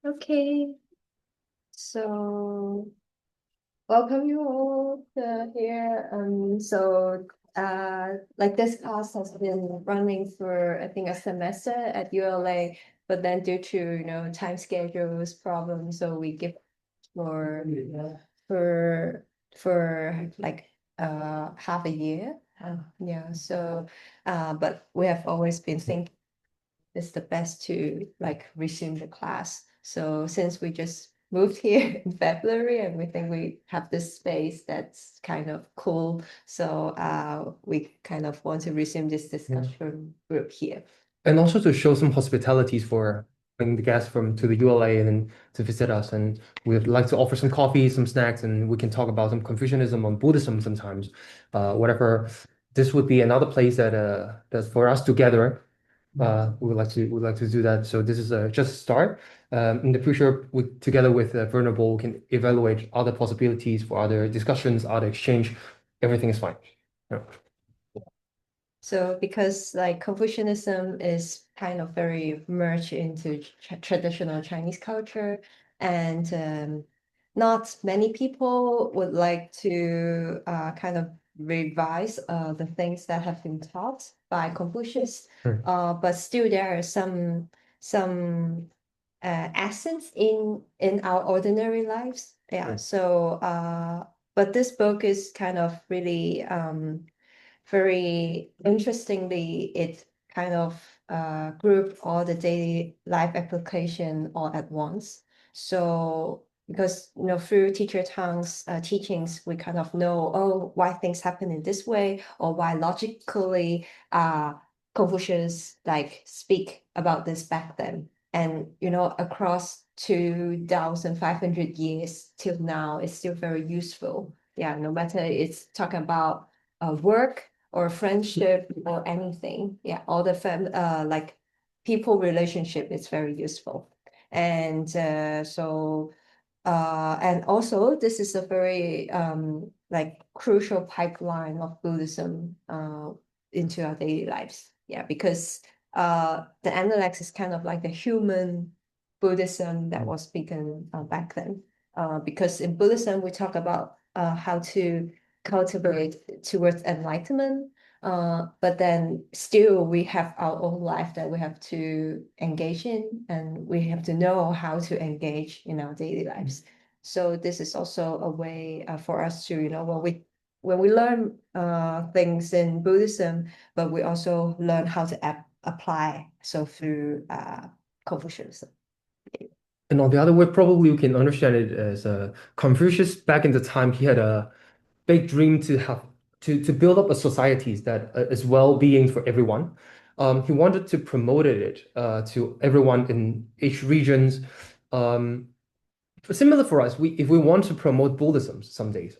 Okay, so welcome you all here. Like this class has been running for I think a semester at ULA, but then due to time schedules problems, so we give for for for like half a year. Yeah, so but we have always been thinking it's the best to like resume the class. So since we just moved here in February and we think we have this space that's kind of cool, so we kind of want to resume this discussion group here. And also to show some hospitalities for bringing the guests from to the ULA and then to visit us. And we'd like to offer some coffee, some snacks, and we can talk about some Confucianism on Buddhism sometimes. Whatever. This would be another place that's for us together. We would like to do that. So this is just a start. In the future, together with Venerable, we can evaluate other possibilities for other discussions, other exchange. Everything is fine. Yeah. So because like Confucianism is kind of very merged into traditional Chinese culture, and not many people would like to kind of revise the things that have been taught by Confucius. Hmm. But still there are some essence in our ordinary lives. Yeah. Hmm. So but this book is kind of really very interestingly, it kind of group all the daily life application all at once. So because through teacher tongues teachings, we kind of know why things happen in this way or why logically Confucius like speak about this back then. And across 2,500 years till now, it's still very useful. Yeah, no matter it's talking about work or friendship or anything. Yeah, all the like people relationship is very useful. And and also this is a very like crucial pipeline of Buddhism into our daily lives. Yeah, because the Analects is kind of like the human Buddhism that was spoken back then. Because in Buddhism we talk about how to cultivate towards enlightenment. But then still we have our own life that we have to engage in, and we have to know how to engage in our daily lives. So this is also a way for us to, when we learn things in Buddhism, but we also learn how to apply. So through Confucianism. And on the other way, probably we can understand it as Confucius back in the time, he had a big dream to have to build up a society that is well-being for everyone. He wanted to promote it to everyone in each regions. Um, Similar for us, if we want to promote Buddhism some days,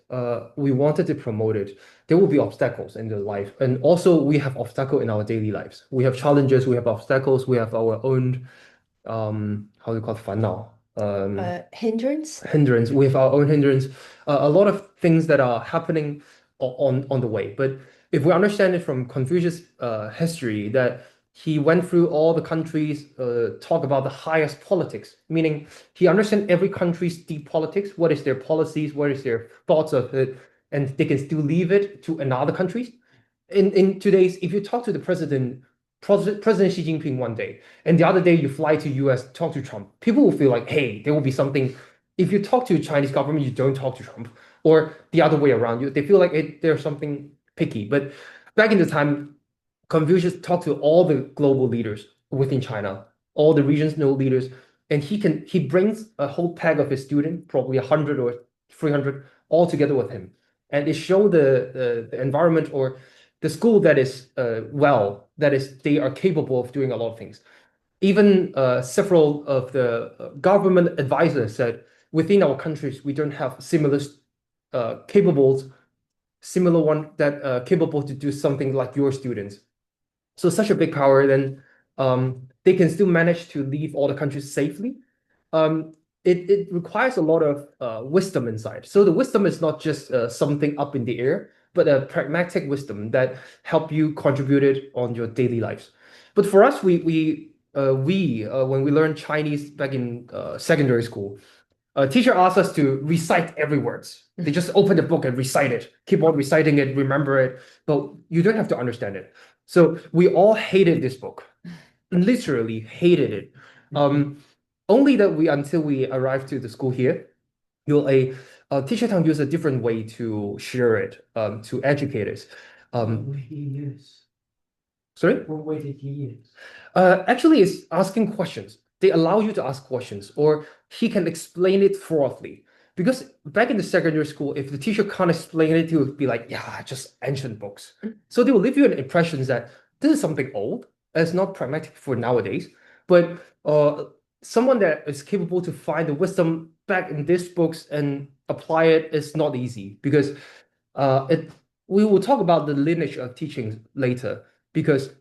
we wanted to promote it. There will be obstacles in the life, and also we have obstacle in our daily lives. We have challenges, we have obstacles, we have our own how do you call it, 烦恼, Hindrance. hindrance. We have our own hindrance. A lot of things that are happening on the way. But if we understand it from Confucius' history, that he went through all the countries, talk about the highest politics, meaning he understands every country's deep politics, what is their policies, what is their thoughts of it, and they can still leave it to another countries. In today's, if you talk to the President Xi Jinping one day, and the other day you fly to US, talk to Trump, people will feel like, hey, there will be something. If you talk to the Chinese government, you don't talk to Trump, or the other way around. They feel like there's something picky. But back in the time, Confucius talked to all the global leaders within China, all the regional leaders, and he brings a whole pack of his students, probably 100 or 300, all together with him, and it showed the environment or the school that is that is they are capable of doing a lot of things. Even several of the government advisors said within our countries we don't have similar capables, similar one that capable to do something like your students. So such a big power, then they can still manage to leave all the countries safely. It requires a lot of wisdom inside. So the wisdom is not just something up in the air, but a pragmatic wisdom that help you contribute it on your daily lives. But for us, we when we learned Chinese back in secondary school, a teacher asked us to recite every words. They just open the book and recite it, keep on reciting it, remember it, but you don't have to understand it. So we all hated this book, literally hated it. Only that we until we arrived to the school here, you'll a teacher town use a different way to share it, to educate us. He use? Sorry? What way did he use? Actually, it's asking questions. They allow you to ask questions, or he can explain it thoroughly. Because back in the secondary school, if the teacher can't explain it, he would be like, yeah, just ancient books. So they will leave you an impression that this is something old, and it's not pragmatic for nowadays. But someone that is capable to find the wisdom back in these books and apply it is not easy because it we will talk about the lineage of teachings later because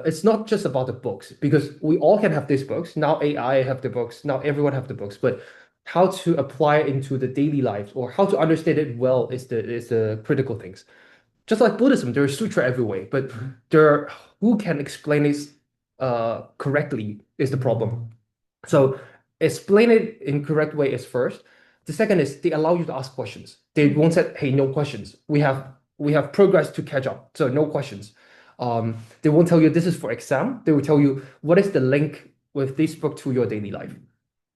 it's not just about the books because we all can have these books. Now AI have the books, now everyone have the books, but how to apply it into the daily life or how to understand it well is the critical things. Just like Buddhism, there is sutra everywhere, but there who can explain it correctly is the problem. So explain it in correct way is first. The second is they allow you to ask questions. They won't say, "Hey, no questions. We have progress to catch up, so no questions." They won't tell you this is for exam. They will tell you what is the link with this book to your daily life.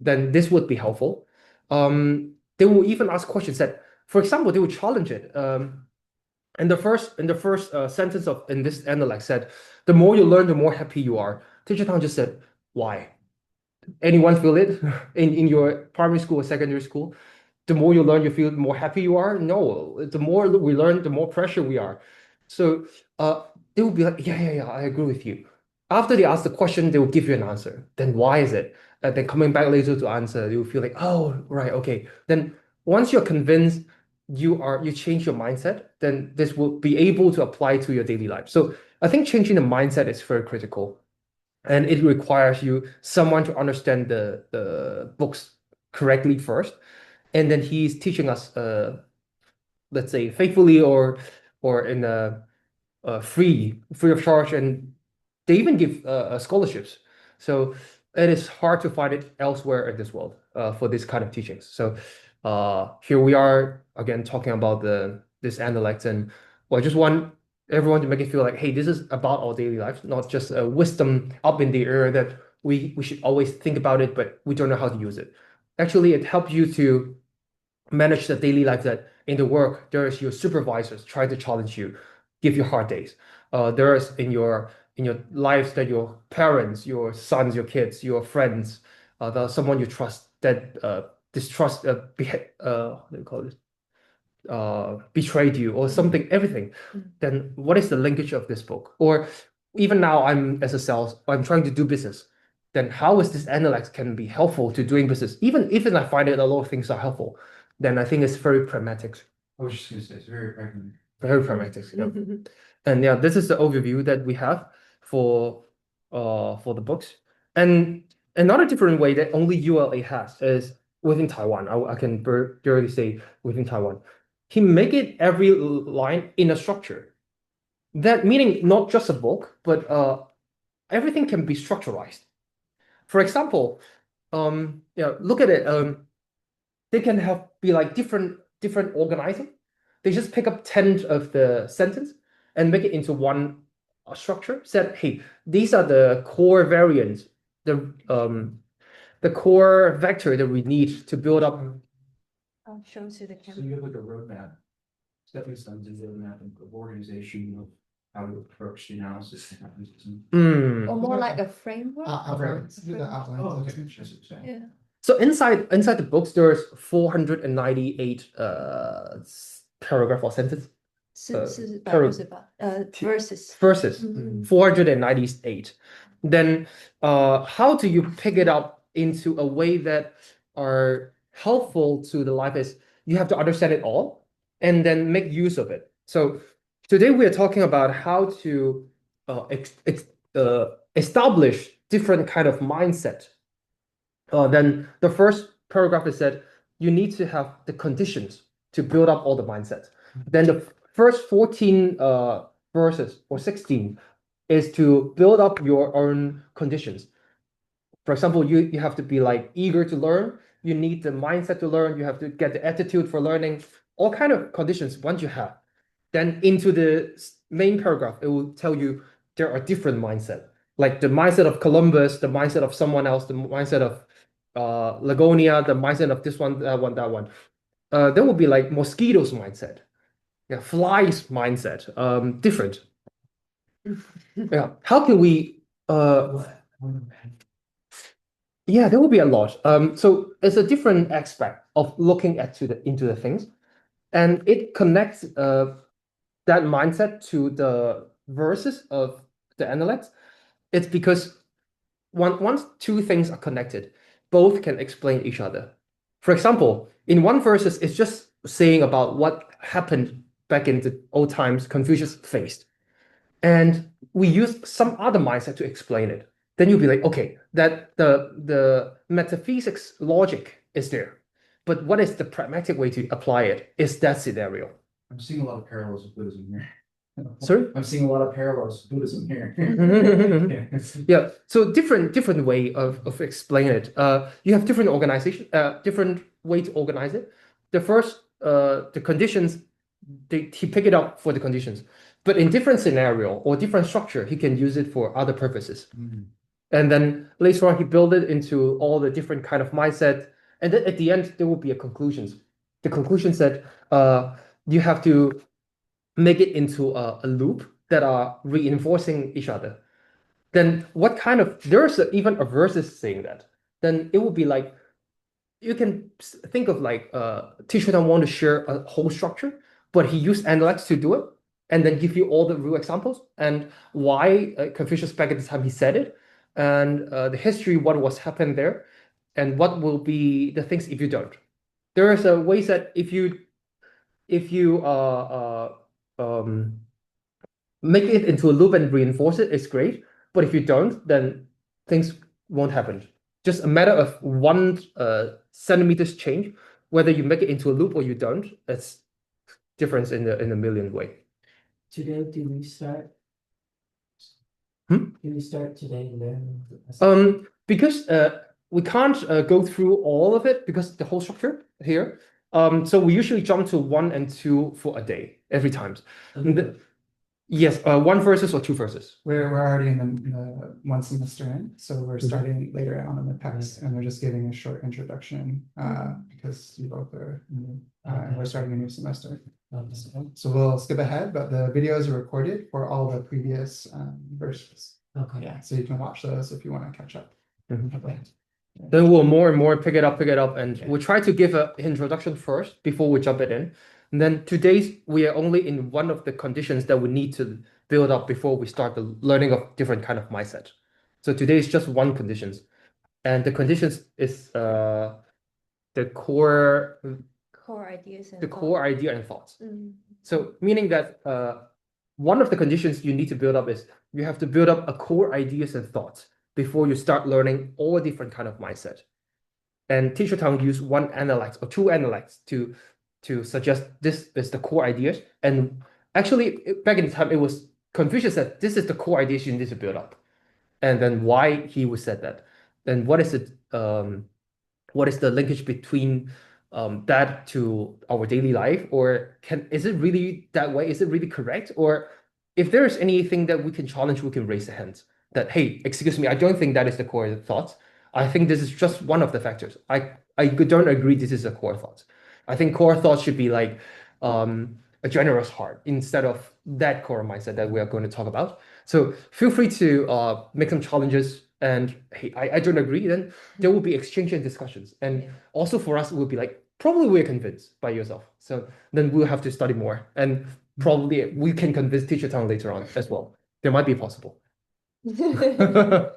Then this would be helpful. They will even ask questions that, for example, they will challenge it. In the first sentence of in this analect said, the more you learn, the more happy you are. Teacher Tang just said, why? Anyone feel it in your primary school or secondary school? The more you learn, you feel the more happy you are? No, the more we learn, the more pressure we are. So they will be like, yeah, I agree with you. After they ask the question, they will give you an answer. Then why is it? And then coming back later to answer, you will feel like, oh, right, okay. Then once you're convinced you change your mindset, then this will be able to apply to your daily life. So I think changing the mindset is very critical. And it requires you someone to understand the books correctly first. And then he's teaching us let's say faithfully or in a free of charge, and they even give scholarships. So it is hard to find it elsewhere in this world for this kind of teachings. So here we are again talking about this analects, and well, I just want everyone to make it feel like, hey, this is about our daily lives, not just a wisdom up in the air that we should always think about it, but we don't know how to use it. Actually, it helps you to manage the daily life that in the work, there is your supervisors trying to challenge you, give you hard days. There is in your lives that your parents, your sons, your kids, your friends, someone you trust that distrust, what do you call it? Betrayed you or something, everything, then what is the linkage of this book? Or even now, I'm trying to do business. Then how is this analytics can be helpful to doing business? Even I find that a lot of things are helpful, then I think it's very pragmatic. I was just gonna say, it's very pragmatic. Very pragmatic. Yeah. And yeah, this is the overview that we have for the books. And another different way that only ULA has is within Taiwan. I can barely say within Taiwan. He make it every line in a structure. That meaning not just a book, but everything can be structurized. For example, look at it. They can be like different organizing. They just pick up 10 of the sentence and make it into one structure. Said, hey, these are the core variants, the core vector that we need to build up. I'll show to the So camera. you have like a roadmap, stepping stones is a roadmap of organization of how to approach the analysis. Or more like a framework. Outlines. Framework. Oh, okay. Yeah. So inside the books, there's 498 paragraph or sentence. verses. Verses, 498. Then how do you pick it up into a way that are helpful to the life is you have to understand it all and then make use of it. So today we are talking about how to establish different kind of mindset. Then the first paragraph is that you need to have the conditions to build up all the mindsets. Then the first 14 verses or 16 is to build up your own conditions. For example, you have to be like eager to learn. You need the mindset to learn. You have to get the attitude for learning. All kind of conditions. Once you have, then into the main paragraph, it will tell you there are different mindset, like the mindset of Columbus, the mindset of someone else, the mindset of Lagonia, the mindset of this one, that one, that one. There will be like mosquitoes mindset, yeah, flies mindset, different. Yeah, how can we? Yeah, there will be a lot. So it's a different aspect of looking at into the things, and it connects that mindset to the verses of the Analects. It's because once two things are connected, both can explain each other. For example, in one verses, it's just saying about what happened back in the old times Confucius faced. And we use some other mindset to explain it. Then you'll be like, okay, that the metaphysics logic is there. But what is the pragmatic way to apply it is that scenario. I'm seeing a lot of parallels with Buddhism here. Sorry? I'm seeing a lot of parallels with Buddhism here. Yeah, so different way of explaining it. You have different organization, different way to organize it. The first, the conditions, he pick it up for the conditions, but in different scenario or different structure, he can use it for other purposes. And then later on, he build it into all the different kind of mindset, and then at the end there will be a conclusions. The conclusion said, you have to make it into a loop that are reinforcing each other. Then what kind of, there's even a versus saying that. Then it would be like, you can think of like teacher don't want to share a whole structure, but he used Analects to do it, and then give you all the real examples and why Confucius back at the time he said it, and the history, what was happened there, and what will be the things if you don't. There is a way that if you make it into a loop and reinforce it, it's great. But if you don't, then things won't happen. Just a matter of one centimeters change, whether you make it into a loop or you don't, it's difference in a million way. Today, do we start? Hmm? Do we start today then? Because we can't go through all of it because the whole structure here. So we usually jump to 1 and 2 for a day every time. Yes, one verses or two verses. We're already in the one semester in, so we're starting later on in the text, and we're just giving a short introduction because you both are, and we're starting a new semester. So we'll skip ahead, but the videos are recorded for all the previous verses. Okay. Yeah, so you can watch those if you want to catch up. Okay. Then we'll more and more pick it up, and Yeah. we'll try to give an introduction first before we jump it in. And then today's we are only in one of the conditions that we need to build up before we start the learning of different kind of mindset. So today is just one conditions, and the conditions is the core Core ideas and the core idea and thoughts. Mm. So meaning that one of the conditions you need to build up is you have to build up a core ideas and thoughts before you start learning all different kind of mindset. And Teacher Tang used one Analects or two Analects to suggest this is the core ideas. And actually, back in the time, it was Confucius said this is the core ideas you need to build up, and then why he would said that, and what is it? What is the linkage between that to our daily life, or is it really that way? Is it really correct? Or if there is anything that we can challenge, we can raise a hand that, hey, excuse me, I don't think that is the core thought. I think this is just one of the factors. I don't agree this is a core thought. I think core thought should be like a generous heart instead of that core mindset that we are going to talk about. So feel free to make some challenges. And hey, I don't agree, then there will be exchange and discussions. And also for us, it will be like, probably we're convinced by yourself. So then we'll have to study more. And probably we can convince Teacher Tang later on as well. There might be possible. Yeah.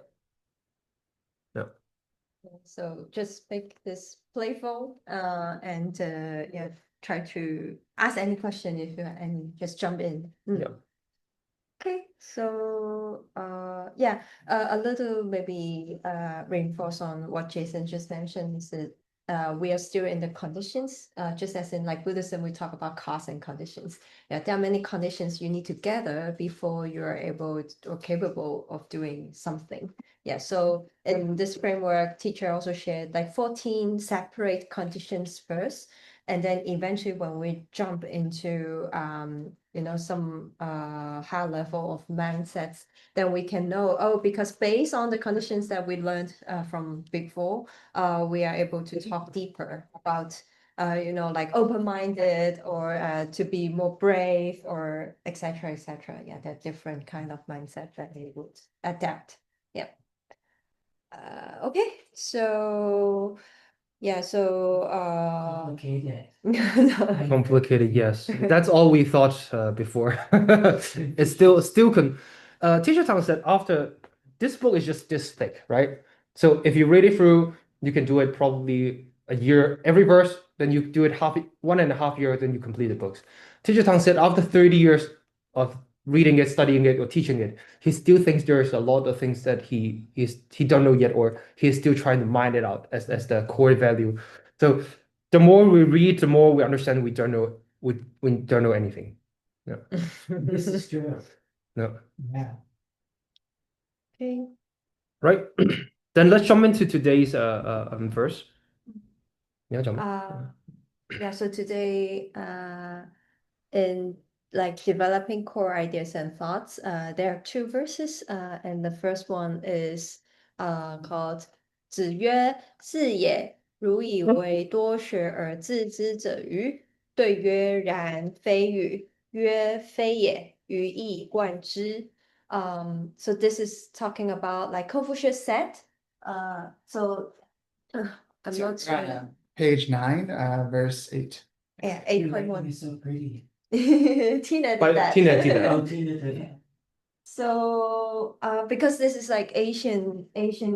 So just make this playful and yeah, try to ask any question if you have any, just jump in. Yeah. Okay, so yeah, a little maybe reinforce on what Jason just mentioned is that we are still in the conditions, just as in like Buddhism, we talk about cause and conditions. Yeah, there are many conditions you need to gather before you are able or capable of doing something. Yeah, so in this framework, teacher also shared like 14 separate conditions first. And then eventually when we jump into, some high level of mindsets, then we can know, oh, because based on the conditions that we learned from Big Four, we are able to talk deeper about, like open-minded or to be more brave or etc. etc. Yeah, that different kind of mindset that they would adapt. Yeah. Okay, so yeah, so Complicated. no. Complicated, yes. That's all we thought before. It's Teacher Tang said after this book is just this thick, right? So if you read it through, you can do it probably a year every verse, then you do it 1.5 years, then you complete the books. Teacher Tang said after 30 years of reading it, studying it, or teaching it, he still thinks there's a lot of things that he don't know yet, or he's still trying to mine it out as the core value. So the more we read, the more we understand we don't know anything. No. This is true. No. Yeah. Okay. Right. Then let's jump into today's verse. Yeah, jump. Yeah, so today in like developing core ideas and thoughts, there are two verses, and the first one is called 子曰：是也，如以为多学而自知者愚。对曰：然，非与。曰：非也，于义贯之。So this is talking about like Confucius said. So I'm not sure. Page 9, verse 8. Yeah, Your writing 8.1. is so pretty. Tina did But that. Tina did that. Oh, Tina did it. So, because this is like Asian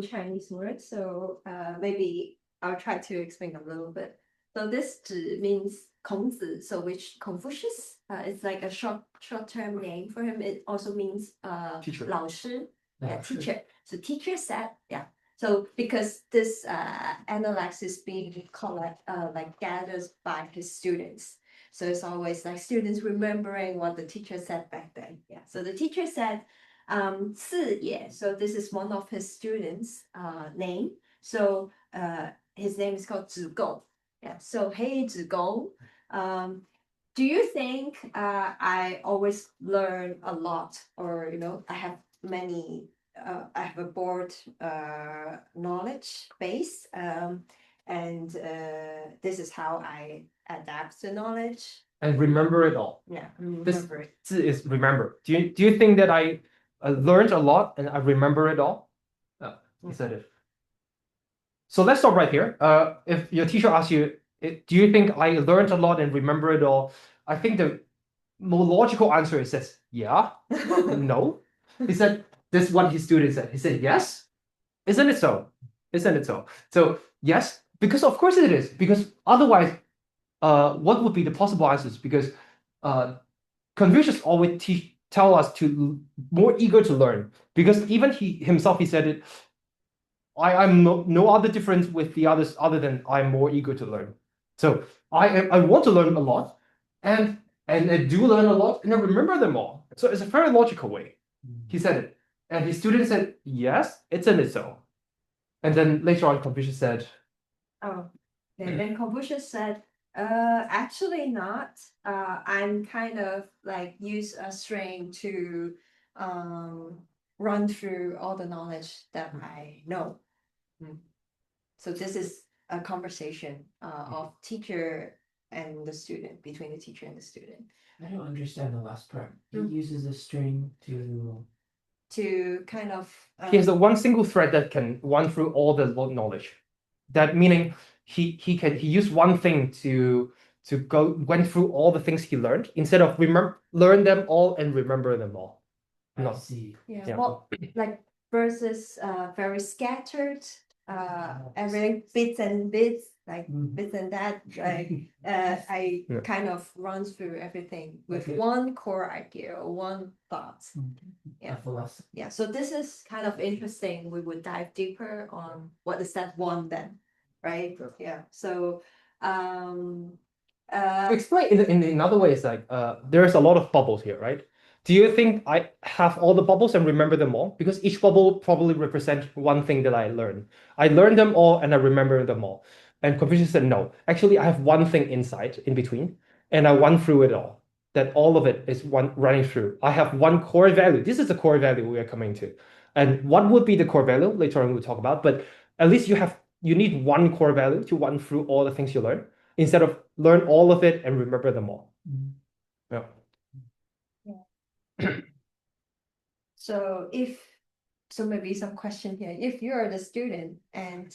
Chinese word, so maybe I'll try to explain a little bit. So this 子 means 孔子, so which Confucius, it's like a short-term name for him. It also means Teacher. 老师, yeah, 老师. teacher. So teacher said, yeah. So because this analects is being like gathered by his students. So it's always like students remembering what the teacher said back then. Yeah. So the teacher said, 四爷. So this is one of his students' name. So his name is called 子贡. Yeah. So hey 子贡, do you think I always learn a lot, or I have many? I have a broad knowledge base, and this is how I adapt the knowledge. And remember it all. Yeah, This remember it. 字 is remember. Do you think that I learned a lot and I remember it all? He said it. So let's stop right here. If your teacher asks you, do you think I learned a lot and remember it all? I think the more logical answer is this: yeah, no. He said this is what his student said. He said yes. Isn't it so? Isn't it so? So yes, because of course it is. Because otherwise, what would be the possible answers? Because Confucius always tell us to more eager to learn. Because even he said it. I'm no other difference with the others other than I'm more eager to learn. So I want to learn a lot, and I do learn a lot, and I remember them all. So it's a very logical way. He said it, and his student said yes, isn't it so? And then later on, Confucius said, Oh, then Confucius said, actually not. I'm kind of like use a string to run through all the knowledge that I know. So this is a conversation of teacher and the student, between the teacher and the student. I don't understand the last part. He uses a string to kind of he has a one single thread that can run through all the knowledge. That meaning he used one thing to went through all the things he learned instead of learn them all and remember them all. I see. Yeah. Well, like versus very scattered, everything bits and bits, like bits and that. Like I kind of run through everything with one core idea or one thought. A philosophy. Yeah. So this is kind of interesting. We would dive deeper on what is that one then. right? Yeah. So, To explain in another way, it's like there's a lot of bubbles here, right? Do you think I have all the bubbles and remember them all? Because each bubble probably represents one thing that I learned. I learned them all and I remember them all. And Confucius said, no, actually, I have one thing inside, in between, and I went through it all. That all of it is one running through. I have one core value. This is the core value we are coming to. And what would be the core value? Later on, we'll talk about. But at least you need one core value to run through all the things you learn instead of learn all of it and remember them all. Yeah. so maybe some question here. If you're the student and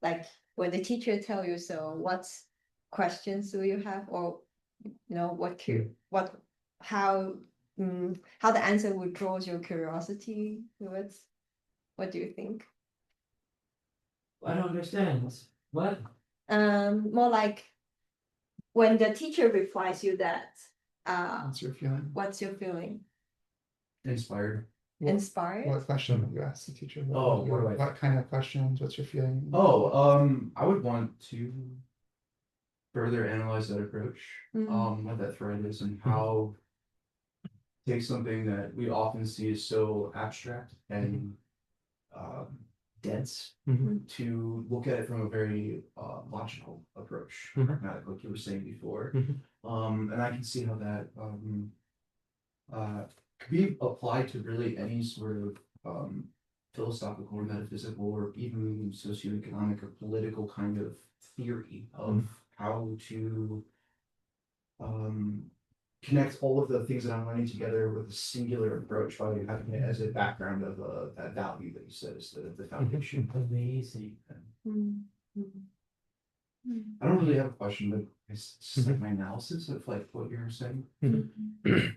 like when the teacher tell you so, what questions do you have, or how the answer would draw your curiosity towards? What do you think? I don't understand. What? More like when the teacher replies you that, What's your feeling? what's your feeling? Inspired. Inspired? What question would you ask the teacher? Oh, what do I- What kind of questions? What's your feeling? I would want to further analyze that approach, what that thread is and how take something that we often see as so abstract and dense to look at it from a very logical approach, pragmatic, like you were saying before. And I can see how that could be applied to really any sort of philosophical or metaphysical or even socioeconomic or political kind of theory of how to connect all of the things that I'm learning together with a singular approach by having it as a background of that value that you said is the foundation. Amazing. I don't really have a question, but it's just like my analysis of like what you're saying.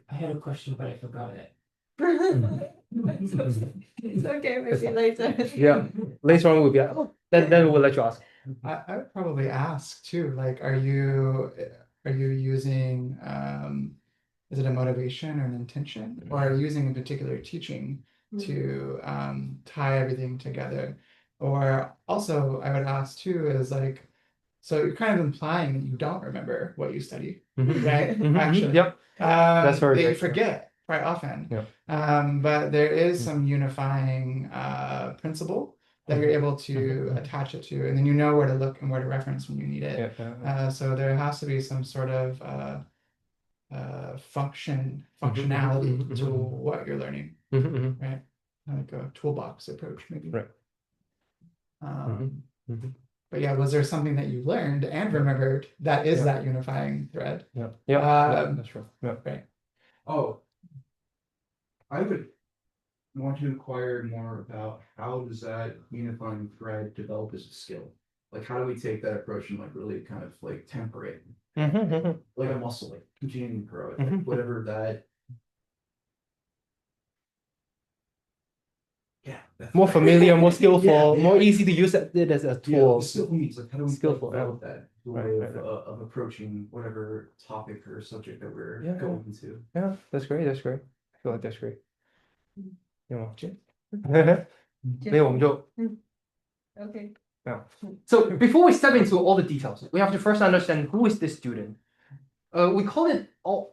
I had a question, but I forgot it. It's okay, maybe later. Yeah. Later on we'll be like, oh, then we'll let you ask. I would probably ask too, like, are you using is it a motivation or an intention, or are you using a particular teaching to tie everything together? Or also I would ask too is like, so you're kind of implying that you don't remember what you study, right? Actually, Yep. That's very that you great. forget quite often. Yeah. But there is some unifying principle that you're able to attach it to, and then you know where to look and where to reference when you need it. So there has to be some sort of functionality to what you're learning, right? Like a toolbox approach, maybe. Right. But yeah, was there something that you learned and remembered that is that unifying thread? Yeah, that's true. Yeah. Right. Oh, I would want to inquire more about how does that unifying thread develop as a skill? Like how do we take that approach and like really kind of like temper it? Like a muscle, like continuing to grow it, like whatever that. Yeah. More familiar, more skillful, Yeah, more yeah. easy to use it as a Yeah, tool. the skill needs, like how do we Skillful, develop that Right, way right, right. of approaching whatever topic or subject that we're Yeah, going into. Yeah, that's great. That's great. I feel like that's great. 有吗？没有，我们就 Okay. Yeah. So before we step into all the details, we have to first understand who is this student. We call it.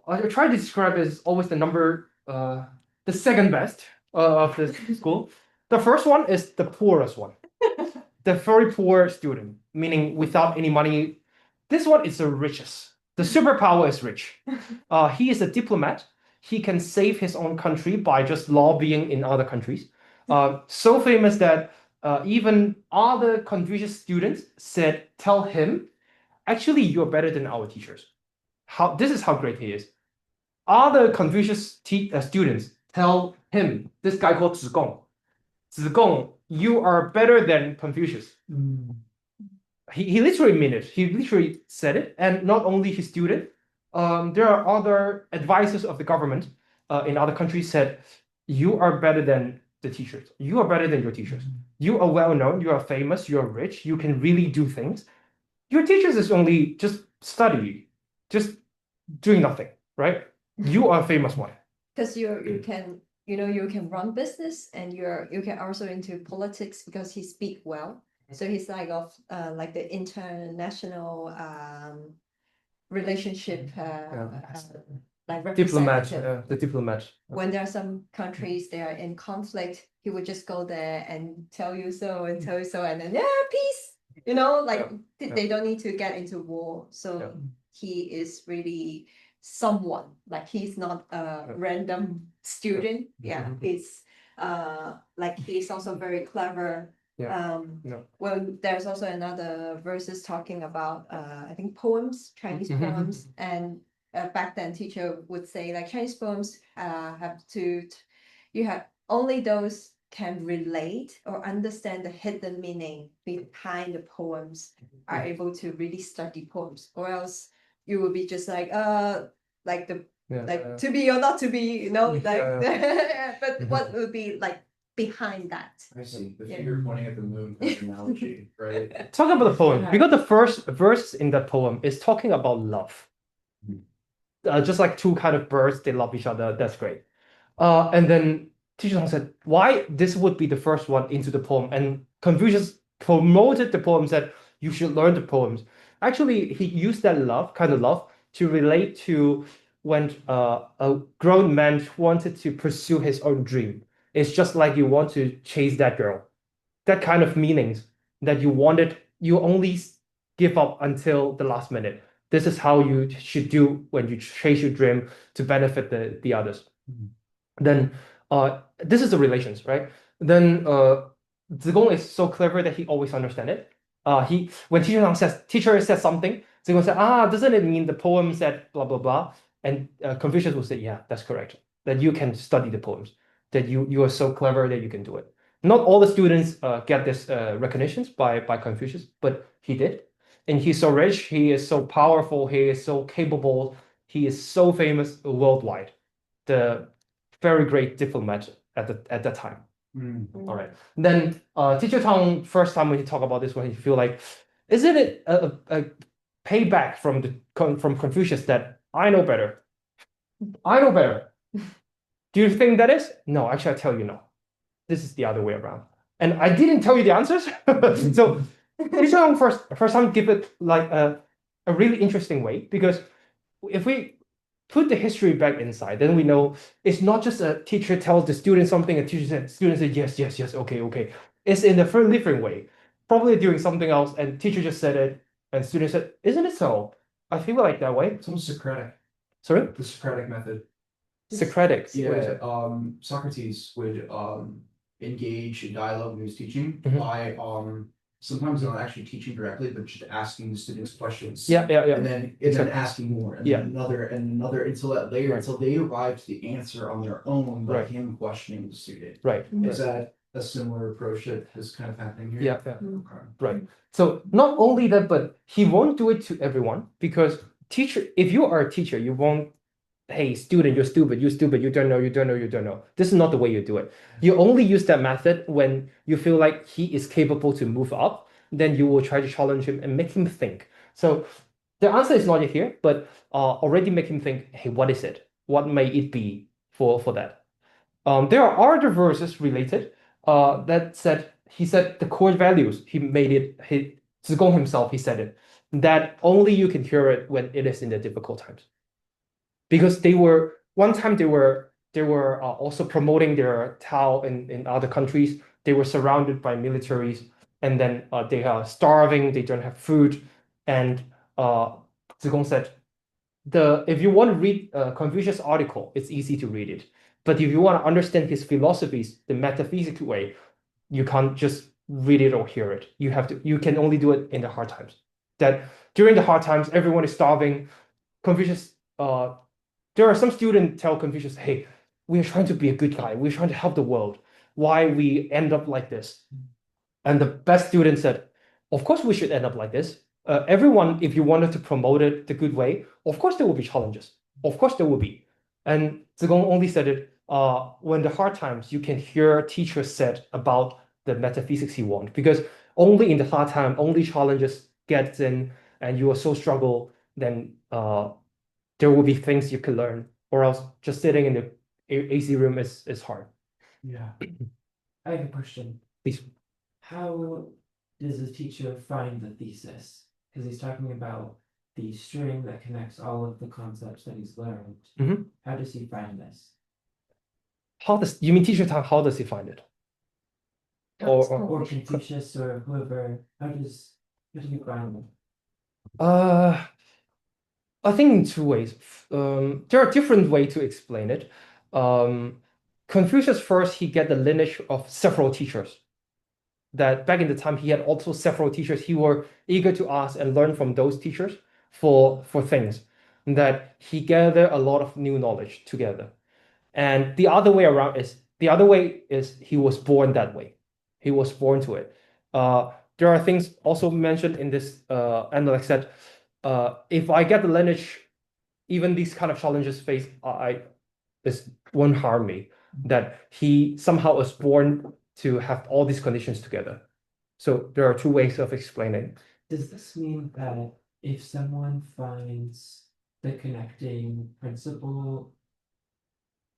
I try to describe it as always the number, the second best of the school. The first one is the poorest one, the very poor student, meaning without any money. This one is the richest. The superpower is rich. He is a diplomat. He can save his own country by just lobbying in other countries. So famous that even other Confucius students said, tell him, actually, you're better than our teachers. This is how great he is. Other Confucius students tell him, this guy called Zigong, you are better than Confucius. He literally meant it. He literally said it. And not only his student, there are other advisors of the government in other countries said, you are better than the teachers. You are better than your teachers. You are well known. You are famous. You are rich. You can really do things. Your teachers is only just study, just doing nothing, right? You are a famous one. Because you can run business, and you can also into politics because he speak well. So he's like of like the international relationship like Diplomat, representative. the diplomat. When there are some countries they are in conflict, he would just go there and tell you so and tell you so, and then peace. You know, like they don't need to get into war. So he is really someone. Like he's not a random student. Yeah, he's like he's also very clever. Well, there's also another verses talking about I think poems, Chinese poems, and back then teacher would say like Chinese poems you have only those can relate or understand the hidden meaning behind the poems are able to really study poems, or else you will be just like to be or not to be, you know, like but what would be like behind that? I see. The finger pointing at the moon kind of analogy, right? Talking about the poem, because the first verse in that poem is talking about love. Just like two kind of birds, they love each other. That's great. And then teacher Tong said, why this would be the first one into the poem? And Confucius promoted the poem, said you should learn the poems. Actually, he used that love, kind of love, to relate to when a grown man wanted to pursue his own dream. It's just like you want to chase that girl. That kind of meanings that you wanted, you only give up until the last minute. This is how you should do when you chase your dream to benefit the others. Then this is the relations, right? Then Zigong is so clever that he always understands it. When teacher says something, Zigong said, doesn't it mean the poem said blah blah blah? And Confucius will say, yeah, that's correct. That you can study the poems. That you are so clever that you can do it. Not all the students get this recognitions by Confucius, but he did. And he's so rich, he is so powerful, he is so capable, he is so famous worldwide. The very great diplomat at that time. All right. Then Teacher Tong, first time when he talk about this one, he feel like, isn't it a payback from Confucius that I know better? I know better. Do you think that is? No, actually, I tell you no. This is the other way around. And I didn't tell you the answers. So Teacher Tong first time give it like a really interesting way, because if we put the history back inside, then we know it's not just a teacher tells the student something, a student said yes, okay. It's in a very different way. Probably doing something else, and teacher just said it, and student said, isn't it so? I feel like that way. It's almost Socratic. Sorry? The Socratic method. Socratic. What is Yeah, it? Socrates would engage in dialogue when he was teaching Mhm. by sometimes not actually teaching directly, but just asking the students questions. Yeah. And then asking more, and Yeah. then another until that later, Right. until they arrive to the answer on their own by Right. him questioning the student. Right. Is that a similar approach that is kind of happening here? Yeah. Okay. Right. So not only that, but he won't do it to everyone, because if you are a teacher, you won't, hey, student, you're stupid, you don't know. This is not the way you do it. You only use that method when you feel like he is capable to move up, then you will try to challenge him and make him think. So the answer is not yet here, but already make him think, hey, what is it? What may it be for that? There are other verses related he said the core values, Zigong himself, he said it, that only you can hear it when it is in the difficult times. Because one time they were also promoting their Tao in other countries. They were surrounded by militaries, and then they are starving, they don't have food. And Zigong said, if you want to read Confucius' article, it's easy to read it. But if you want to understand his philosophies, the metaphysical way, you can't just read it or hear it. You can only do it in the hard times. That during the hard times, everyone is starving. Confucius, there are some students tell Confucius, hey, we are trying to be a good guy. We're trying to help the world. Why we end up like this? And the best student said, of course we should end up like this. Everyone, if you wanted to promote it the good way, of course there will be challenges. Of course there will be. And Zigong only said it when the hard times, you can hear teachers said about the metaphysics he want, because only in the hard time, only challenges gets in, and you are so struggle, then there will be things you can learn, or else just sitting in the AC room is hard. Yeah. I have a question. Please. How does the teacher find the thesis? Because he's talking about the string that connects all of the concepts that he's learned. Mhm. How does he find this? How does you mean teacher Tang? How does he find it? Or Confucius or whoever, how does he find them? I think in two ways. There are different ways to explain it. Confucius first, he get the lineage of several teachers. That back in the time, he had also several teachers. He were eager to ask and learn from those teachers for things. That he gathered a lot of new knowledge together. And the other way around is he was born that way. He was born to it. There are things also mentioned in this analects that if I get the lineage, even these kind of challenges faced, this won't harm me. That he somehow was born to have all these conditions together. So there are two ways of explaining. Does this mean that if someone finds the connecting principle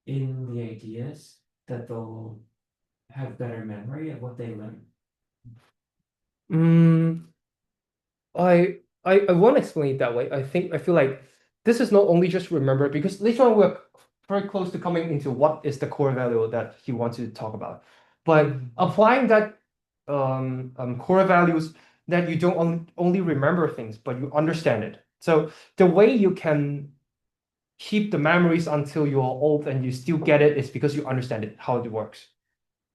in the ideas, that they'll have better memory of what they learn? I won't explain it that way. I feel like this is not only just remember, because later on we're very close to coming into what is the core value that he wants to talk about. But applying that core values, that you don't only remember things, but you understand it. So the way you can keep the memories until you're old and you still get it is because you understand it, how it works.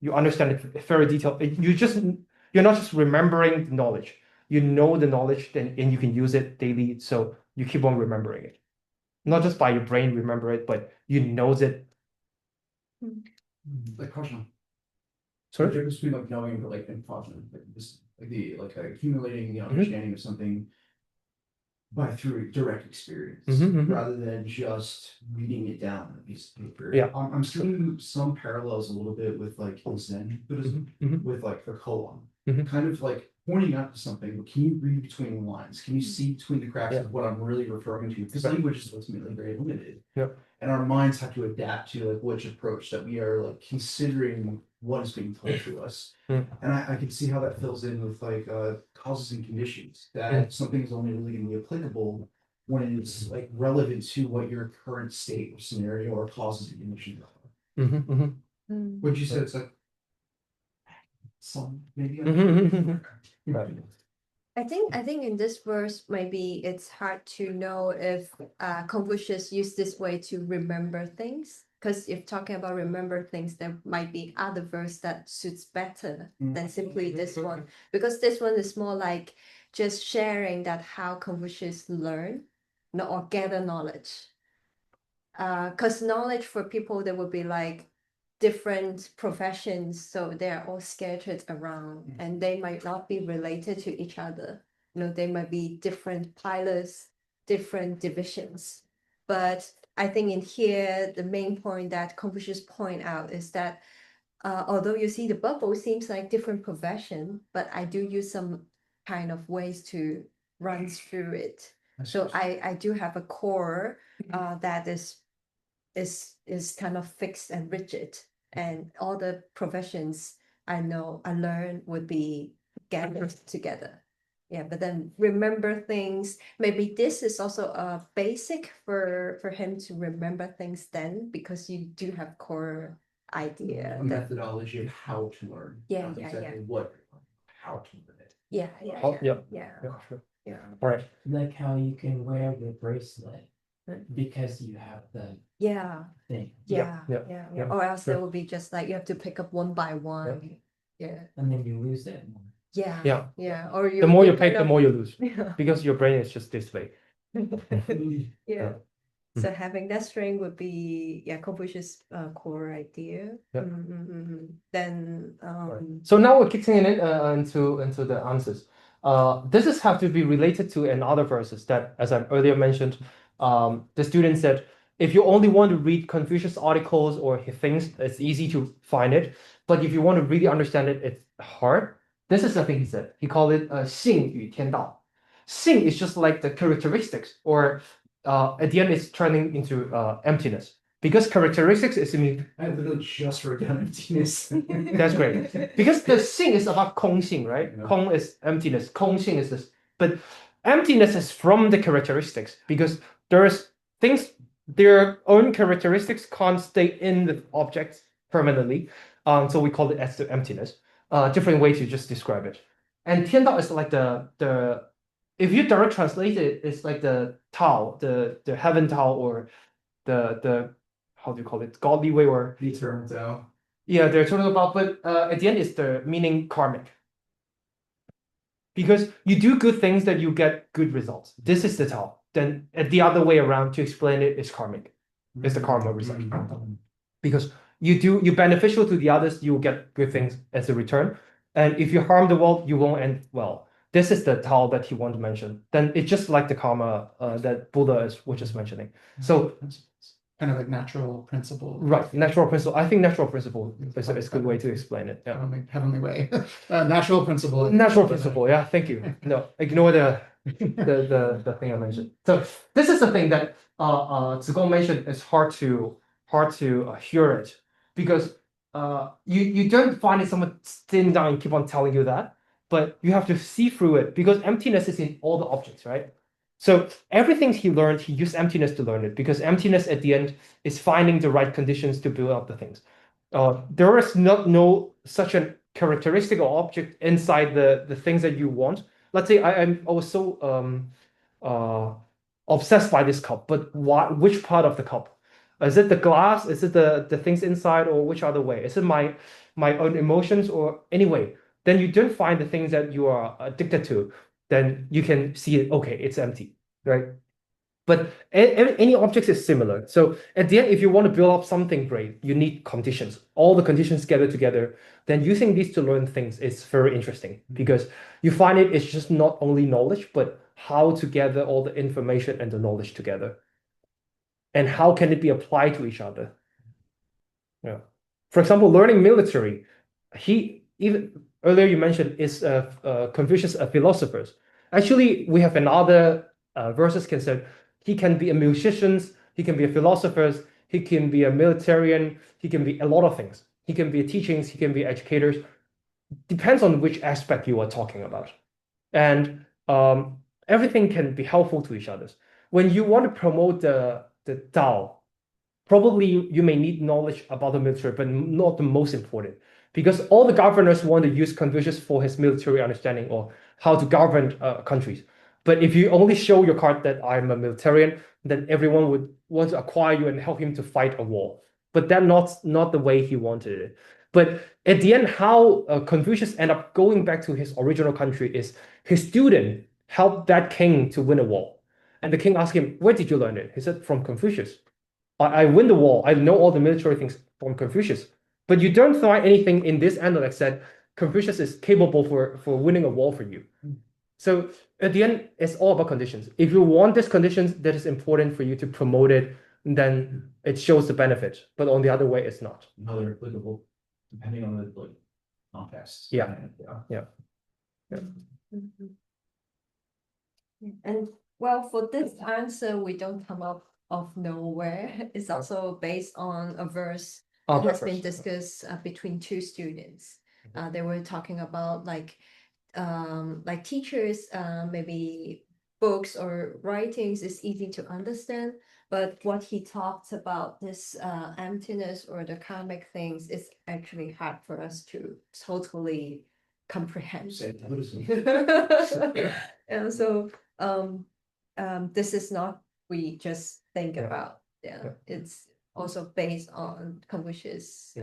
You understand it very detailed. You're not just remembering the knowledge. You know the knowledge, and you can use it daily, so you keep on remembering it. Not just by your brain remember it, but you knows it. Like question. Sorry? The difference between like knowing but like impossible, like this, like the accumulating the understanding of something by through direct experience rather than just reading it down on a piece of paper. Yeah. I'm seeing some parallels a little bit with like Zen Buddhism, with like the koan, kind of like pointing out to something. But can you read between the lines? Can you see between the cracks of what I'm really referring to? Because language is ultimately very limited. Yep. And our minds have to adapt to like which approach that we are like considering what is being told to us. And I can see how that fills in with like causes and conditions, that something is only really going to be applicable when it's like relevant to what your current state or scenario or causes and conditions are. Would you say it's like some maybe? I think in this verse, maybe it's hard to know if Confucius used this way to remember things. Because if talking about remember things, there might be other verse that suits better than simply this one. Because this one is more like just sharing that how Confucius learn or gather knowledge. Because knowledge for people, there would be like different professions, so they're all scattered around and they might not be related to each other. They might be different pilots, different divisions. But I think in here, the main point that Confucius point out is that although you see the bubble seems like different profession, but I do use some kind of ways to run through it. So I do have a core that is kind of fixed and rigid, and all the professions I learn would be gathered together. Yeah, but then remember things. Maybe this is also a basic for him to remember things then, because you do have core idea. A methodology of how to learn. Yeah, not yeah, exactly yeah. what, how to learn it. Yeah, yeah, Oh, yeah, yeah. yeah, Yeah, sure. yeah. All right. Like how you can wear your bracelet because you have the Yeah, thing, yeah, yeah, yeah, yeah, Or else sure. there will be just like you have to pick up one by one. Yeah, and then you lose it. yeah, Yeah. yeah. Or The more you kind pick, the of- more you lose, Yeah. because your brain is just this way. Yeah. So having that string would be Confucius' core idea. Yeah. Then So now we're kicking in into the answers. This is have to be related to another verses that, as I earlier mentioned, the student said, if you only want to read Confucius articles or his things, it's easy to find it. But if you want to really understand it, it's hard. This is the thing he said. He called it 性与天道. Sing is just like the characteristics, or at the end it's turning into emptiness. because characteristics is I literally just wrote down emptiness. that's great. Because the xing is about 空性, right? Yeah. 空 is emptiness, 空性 is this. But emptiness is from the characteristics because there's things, their own characteristics can't stay in the objects permanently. So we call it as the emptiness. Different way to just describe it. And 天道 is like the if you direct translate it, it's like the Tao, the heaven Tao, or the how do you call it? Godly way, or The eternal Tao. yeah, they're talking about, but at the end it's the meaning karmic. Because you do good things that you get good results. This is the Tao. Then the other way around to explain it is karmic. It's the karma result. Because you beneficial to the others, you will get good things as a return. And if you harm the world, you won't end well. This is the Tao that he wanted to mention. Then it's just like the karma that Buddha was just mentioning. So Kind of like natural principle. right, natural principle. I think natural principle is a good way to explain it. Yeah. Heavenly way. Natural principle. Natural principle, yeah, thank you. No, ignore the thing I mentioned. So this is the thing that Zigong mentioned is hard to hear it because you don't find it someone sitting down and keep on telling you that, but you have to see through it because emptiness is in all the objects, right? So everything he learned, he used emptiness to learn it because emptiness at the end is finding the right conditions to build up the things. There is no such a characteristic or object inside the things that you want. Let's say I was so obsessed by this cup, but which part of the cup? Is it the glass? Is it the things inside, or which other way? Is it my own emotions, or anyway? Then you don't find the things that you are addicted to. Then you can see it. Okay, it's empty, right? But any object is similar. So at the end, if you want to build up something great, you need conditions. All the conditions gathered together. Then using these to learn things is very interesting because you find it's just not only knowledge, but how to gather all the information and the knowledge together. And how can it be applied to each other? Yeah. For example, learning military. Even earlier you mentioned is Confucius a philosopher. Actually, we have another verses can say he can be a musician, he can be a philosopher, he can be a militarian, he can be a lot of things. He can be a teachings, he can be educators. Depends on which aspect you are talking about. And everything can be helpful to each other. When you want to promote the Tao, probably you may need knowledge about the military, but not the most important. Because all the governors want to use Confucius for his military understanding or how to govern countries. But if you only show your card that I'm a militarian, then everyone would want to acquire you and help him to fight a war. But that's not the way he wanted it. But at the end, how Confucius ended up going back to his original country is his student helped that king to win a war. And the king asked him, where did you learn it? He said, from Confucius. I win the war. I know all the military things from Confucius. But you don't find anything in this analect that Confucius is capable for winning a war for you. So at the end, it's all about conditions. If you want these conditions, that is important for you to promote it, then it shows the benefit. But on the other way, it's not. How they're applicable depending on the context. Yeah. Mhm. And well, for this answer, we don't come up of nowhere. It's also based on a verse that has been discussed between two students. They were talking about like teachers, maybe books or writings is easy to understand, but what he talked about this emptiness or the karmic things is actually hard for us to totally comprehend. And so this is not we just think about. It's also based on Confucius,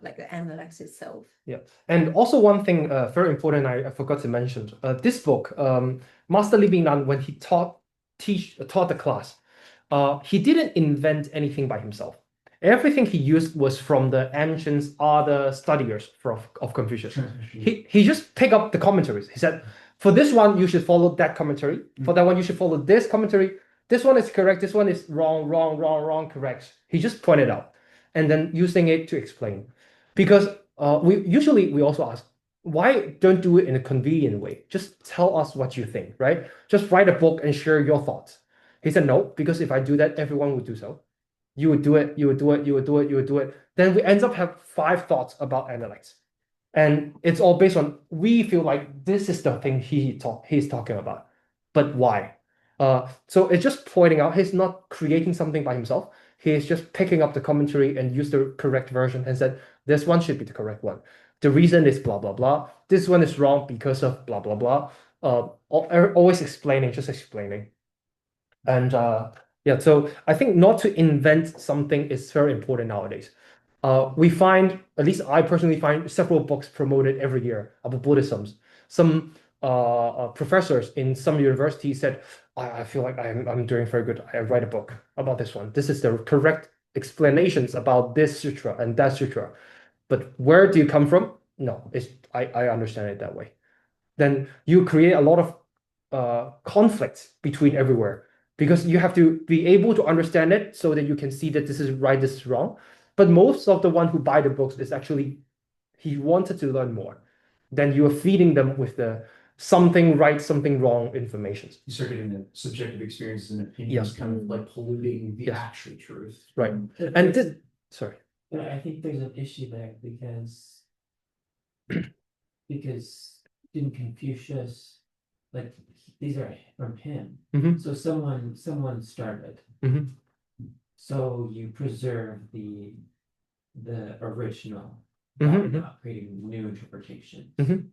like the Analects itself. Yeah, and also one thing very important I forgot to mention. This book, Master Li Bingnan, when he taught the class, he didn't invent anything by himself. Everything he used was from the ancient other studiers of Confucius. He just picked up the commentaries. He said, for this one, you should follow that commentary. For that one, you should follow this commentary. This one is correct. This one is wrong, correct. He just pointed out and then using it to explain. Because we also ask, why don't do it in a convenient way? Just tell us what you think, right? Just write a book and share your thoughts. He said, no, because if I do that, everyone would do so. You would do it, you would do it, you would do it, you would do it. Then we end up have 5 thoughts about analects. And it's all based on we feel like this is the thing he's talking about. But why? So it's just pointing out he's not creating something by himself. He's just picking up the commentary and use the correct version and said, this one should be the correct one. The reason is blah, blah, blah. This one is wrong because of blah, blah, blah. Always explaining, just explaining. And yeah, so I think not to invent something is very important nowadays. We find, at least I personally find, several books promoted every year about Buddhism. Some professors in some universities said, I feel like I'm doing very good. I write a book about this one. This is the correct explanations about this sutra and that sutra. But where do you come from? No, I understand it that way. Then you create a lot of conflicts between everywhere because you have to be able to understand it so that you can see that this is right, this is wrong. But most of the one who buy the books is actually he wanted to learn more. Then you are feeding them with the something right, something wrong information. You start getting the subjective experiences and opinions Yes. kind of like polluting the Yes. actual truth. Right. But And there's- sorry. But I think there's an issue there because didn't Confucius, like, these are from him. Mhm. So someone started. Mhm. So you preserve the original, Mhm, not creating new interpretations. Mhm.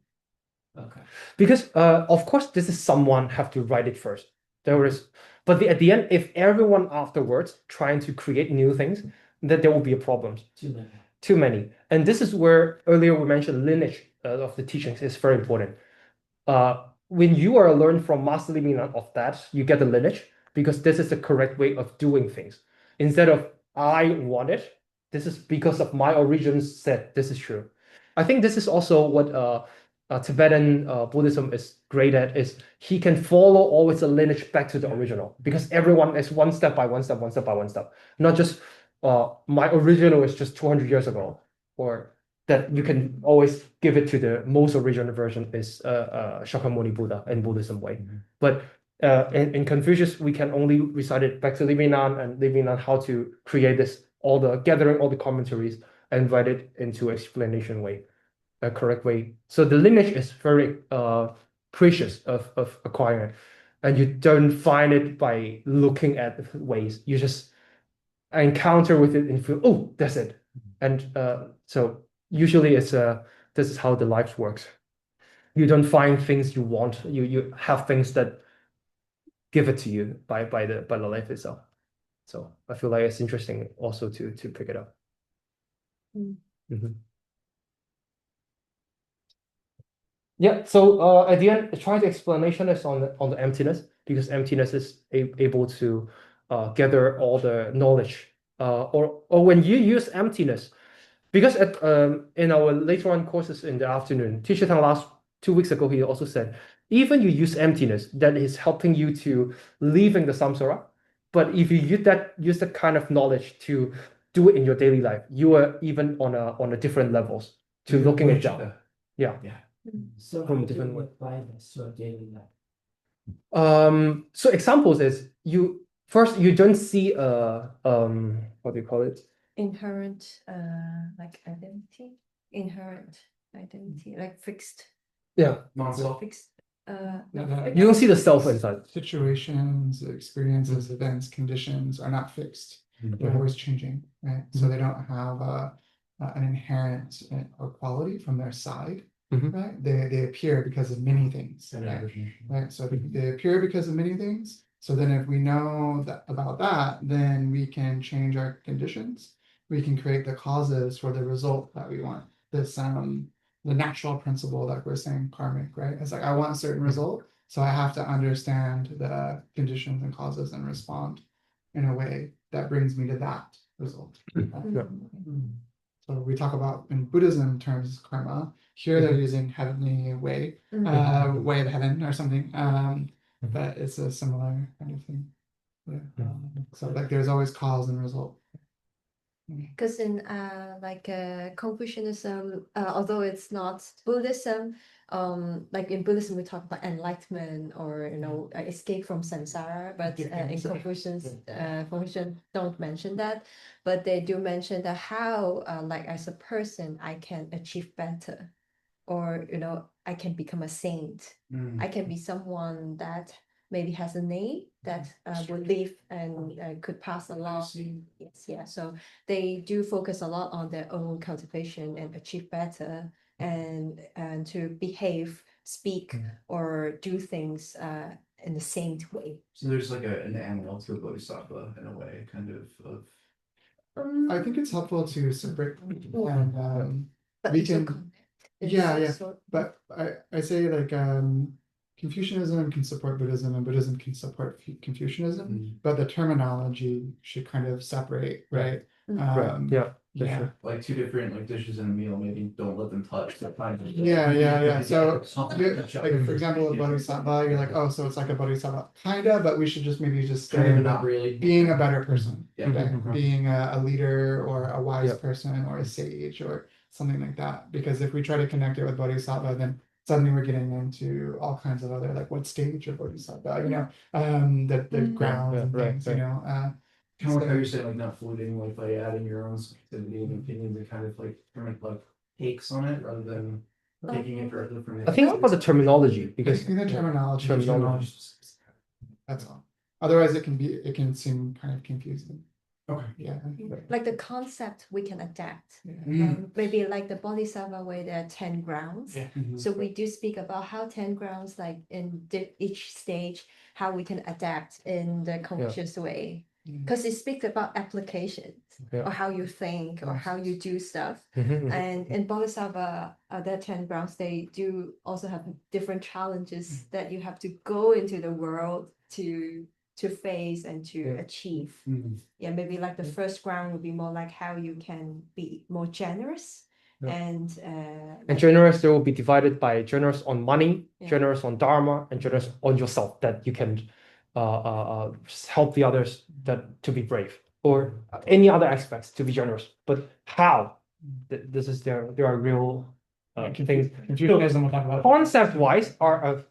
Okay. Because of course this is someone have to write it first. But at the end, if everyone afterwards trying to create new things, then there will be a problem. Too many. Too many. And this is where earlier we mentioned lineage of the teachings is very important. When you are learned from Master Li Ming of that, you get the lineage because this is the correct way of doing things. Instead of I want it, this is because of my origins said this is true. I think this is also what Tibetan Buddhism is great at, is he can follow always a lineage back to the original because everyone is one step by one step, one step by one step. Not just my original is just 200 years ago, or that you can always give it to the most original version is Shakyamuni Buddha in Buddhism way. But in Confucius, we can only recite it back to Li Mingnan and Li Mingnan how to create this, gathering all the commentaries and write it into explanation way, a correct way. So the lineage is very precious of acquiring it. And you don't find it by looking at ways. You just encounter with it and feel, oh, that's it. And so usually it's this is how the life works. You don't find things you want. You have things that give it to you by the life itself. So I feel like it's interesting also to pick it up. Mhm. Yeah, so at the end, try the explanation is on the emptiness, because emptiness is able to gather all the knowledge. Or when you use emptiness, because in our later on courses in the afternoon, Teacher Tang last 2 weeks ago, he also said, even you use emptiness, that is helping you to leaving the samsara. But if you use that kind of knowledge to do it in your daily life, you are even on a different levels to looking at down. Yeah. So From how a do different we way. apply this to our daily life? So examples is you don't see what do you call it? Inherent like inherent identity, like fixed Yeah. Non-self. fixed You don't see the self inside. Situations, experiences, events, conditions are not fixed. They're always changing, right? So they don't have an inherent quality from their side, right? They appear because of many things, right? So they appear because of many things. So then if we know about that, then we can change our conditions. We can create the causes for the result that we want. This the natural principle that we're saying karmic, right? It's like I want a certain result, so I have to understand the conditions and causes and respond in a way that brings me to that result. So we talk about in Buddhism terms karma. Here they're using heavenly way, way of heaven or something. But it's a similar kind of thing. Yeah. So like there's always cause and result. Because in Confucianism, although it's not Buddhism, like in Buddhism, we talk about enlightenment or escape from samsara, but in Confucian don't mention that, but they do mention that how like as a person I can achieve better, or I can become a saint. I can be someone that maybe has a name that will live and could pass along. Yes, yeah. So they do focus a lot on their own cultivation and achieve better, and to behave, speak, or do things in the saint way. So there's like an analog to a bodhisattva in a way, kind of. I think it's helpful to separate and But we it's a can- concept. yeah. But I say like Confucianism can support Buddhism and Buddhism can support Confucianism, but the terminology should kind of separate, right? Right. Yeah. For yeah. sure. Like two different like dishes in a meal, maybe don't let them touch. They're fine. Yeah. So, like for example, a bodhisattva, you're like, oh, so it's like a bodhisattva, kinda, but we should just maybe just Kind say of, not really. being a better person, Yeah. right? Mhm. Being a leader or a wise Yep. person or a sage or something like that. Because if we try to connect it with bodhisattva, then suddenly we're getting into all kinds of other like what stage of bodhisattva, the grounds and right, things, right. Kind of like how you're saying, like not fluting, like by adding your own subjectivity and opinions and kind of like trying to like takes on it rather than taking it directly from I think it's about the terminology because in the terminology, terminology. that's all. Otherwise, it can seem kind of confusing. Okay. Yeah. Like the concept we can adapt. Yeah. Maybe like the Bodhisattva way, there are 10 grounds. Yeah. So we do speak about how 10 grounds, like in each stage, how we can adapt in the Confucius way. Because it speaks about applications, or how you think, or how you do stuff. And in Bodhisattva, there are 10 grounds. They do also have different challenges that you have to go into the world to face and to achieve. Yeah, maybe like the first ground would be more like how you can be more generous. And generous, there will be divided by generous on money, Yeah. generous on dharma, and generous on yourself, that you can help the others to be brave, or any other aspects to be generous. But how? This is there are real things. Confucianism we'll talk about. Concept-wise are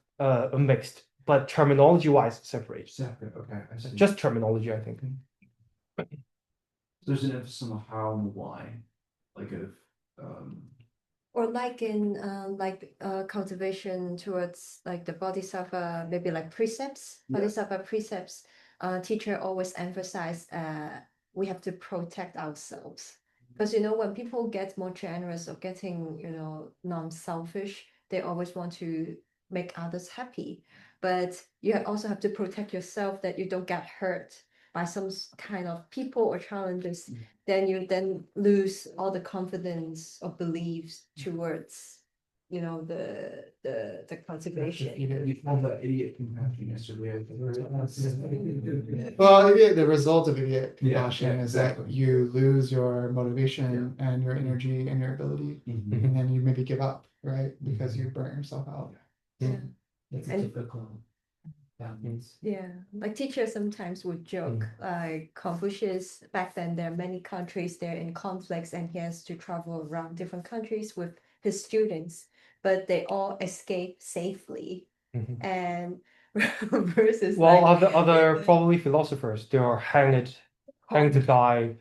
mixed, but terminology-wise separate. Separate. Okay. I see. Just terminology, I think. There's an emphasis on the how and the why, like or like in cultivation towards like the bodhisattva, maybe like precepts, bodhisattva precepts. Teacher always emphasize we have to protect ourselves, because when people get more generous or getting non-selfish, they always want to make others happy, but you also have to protect yourself that you don't get hurt by some kind of people or challenges. Then you lose all the confidence or beliefs towards the cultivation. you call that idiot compassion yesterday. Well, the result of idiot compassion Yeah, is exactly. that you lose your motivation and your energy and your ability, and then you maybe give up, right? Because you burn yourself out. Yeah. It's a And- typical balance. Yeah, like teachers sometimes would joke, like Confucius, back then there are many countries, they're in conflicts, and he has to travel around different countries with his students, but they all escape safely. And versus Well, like other probably philosophers, they are hanged to die.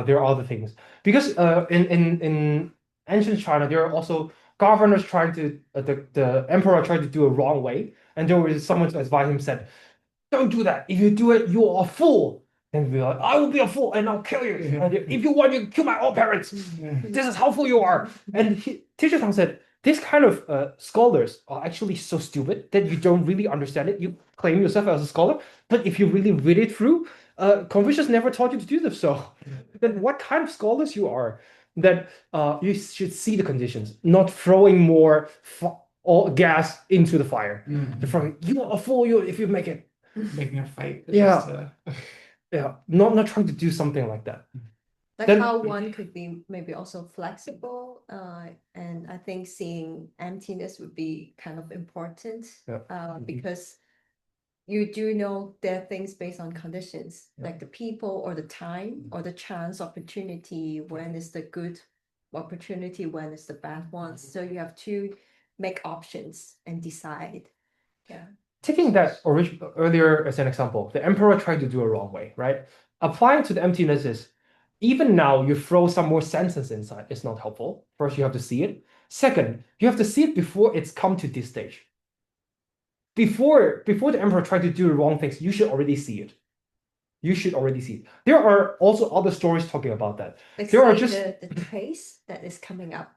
There are other things, because in ancient China, there are also governors trying to the emperor tried to do a wrong way, and there was someone to advise him, said, "Don't do that. If you do it, you are a fool." And we're like, "I will be a fool and I'll kill you. And if you want, you can kill my own parents. This is how fool you are." And Teacher Tang said, "This kind of scholars are actually so stupid that you don't really understand it. You claim yourself as a scholar, but if you really read it through, Confucius never taught you to do this. So then what kind of scholars you are? That you should see the conditions, not throwing more gas into the fire. You are a fool if you make it." Making a fight. Yeah. Yeah, not trying to do something like that. like Then- how one could be maybe also flexible, and I think seeing emptiness would be kind of important, because you do know there are things based on conditions, like the people or the time or the chance opportunity, when is the good opportunity, when is the bad one. So you have to make options and decide. Yeah. Taking that earlier as an example, the emperor tried to do it wrong way, right? Applying to the emptiness is, even now you throw some more sentence inside, it's not helpful. First, you have to see it. Second, you have to see it before it's come to this stage. Before the emperor tried to do the wrong things, you should already see it. You should already see it. There are also other stories talking about that. Like There are say just the trace that is coming up.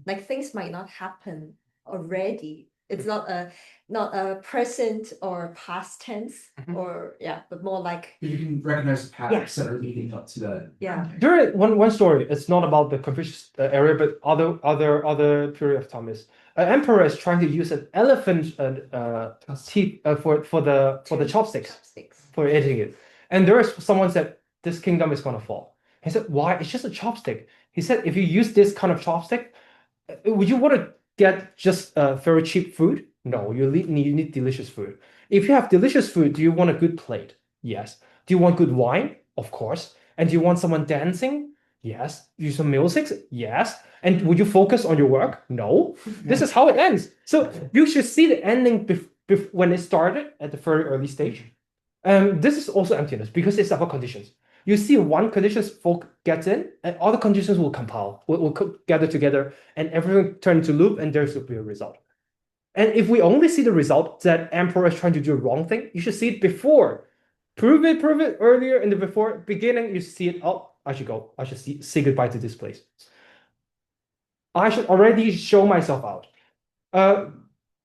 Like things might not happen already. It's not a present or past tense Mhm. or yeah, but more like You can recognize the patterns that are leading up to that. yeah. there is one story. It's not about the Confucius area, but other period of time is an emperor is trying to use an elephant teeth for the chopsticks for eating it, and there is someone said this kingdom is gonna fall. He said, why? It's just a chopstick. He said, if you use this kind of chopstick, would you want to get just very cheap food? No, you need delicious food. If you have delicious food, do you want a good plate? Yes. Do you want good wine? Of course. And do you want someone dancing? Yes. Use some music? Yes. And would you focus on your work? No. This is how it ends. So you should see the ending when it started at the very early stage. This is also emptiness because it's about conditions. You see one conditions folk gets in, and other conditions will compile, will gather together, and everything turn into loop, and there's will be a result. And if we only see the result that emperor is trying to do the wrong thing, you should see it before. Prove it earlier in the before beginning. You see it. Oh, I should go. I should say goodbye to this place. I should already show myself out.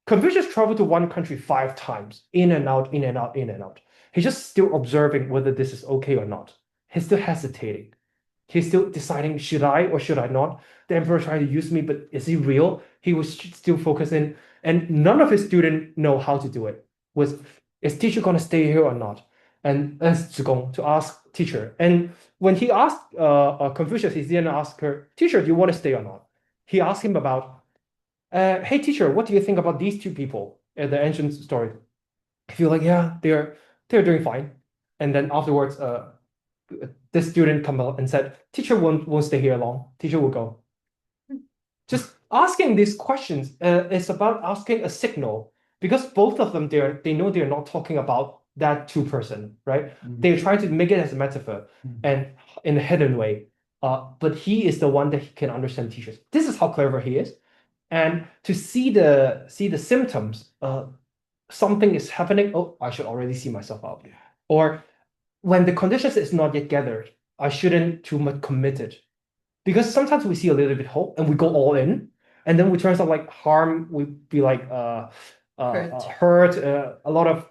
Confucius traveled to one country 5 times, in and out, in and out, in and out. He's just still observing whether this is okay or not. He's still hesitating. He's still deciding, should I or should I not? The emperor trying to use me, but is he real? He was still focusing, and none of his students know how to do it. Is teacher gonna stay here or not? And as to ask teacher. And when he asked Confucius, he didn't ask her, teacher, do you want to stay or not? He asked him about, hey teacher, what do you think about these 2 people in the ancient story? I feel like, yeah, they're doing fine. And then afterwards, the student come out and said, teacher won't stay here long. Teacher will go. Just asking these questions is about asking a signal, because both of them they know they're not talking about that 2 person, right? They're trying to make it as a metaphor and in a hidden way. But he is the one that he can understand teachers. This is how clever he is. And to see the symptoms, something is happening. Oh, I should already see myself out. Or when the conditions is not yet gathered, I shouldn't too much commit it. Because sometimes we see a little bit hope and we go all in, and then we turns out like harm, we be like hurt, a lot of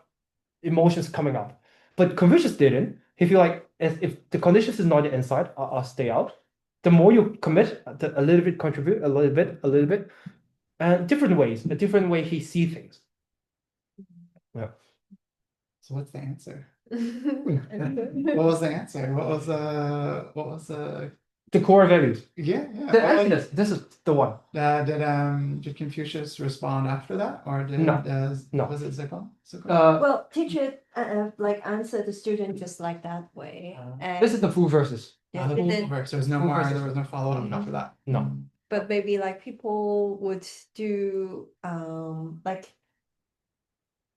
emotions coming up. But Confucius didn't. He feel like if the conditions is not yet inside, I'll stay out. The more you commit, a little bit contribute, a little bit, and different ways, a different way he see things. Yeah. So what's the answer? What was the answer? What was The core values. yeah, The what was- emptiness. This is the one. did Confucius respond after that, or did No. No. was it Zikong? Well, teacher like answer the student just like that way. And This is the full verses. yeah, The but whole then- verse. There was no Full more. verses. There was no follow up after that. No. but maybe like people would do like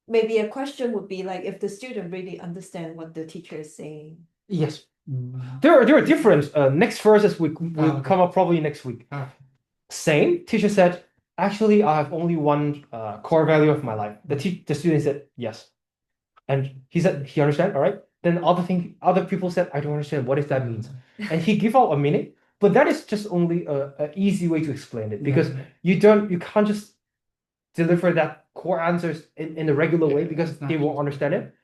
maybe a question would be like if the student really understand what the teacher is saying. Yes. Mm. There are different next verses we will okay. cover probably next week. Okay. Same teacher said, actually I have only one core value of my life. The student said yes. And he said he understand, all right. Then other people said, I don't understand what does that mean. And he give out a meaning, but that is just only a easy way to explain it, because you can't just deliver that core answers in a regular way, because it's not they won't easy. understand it.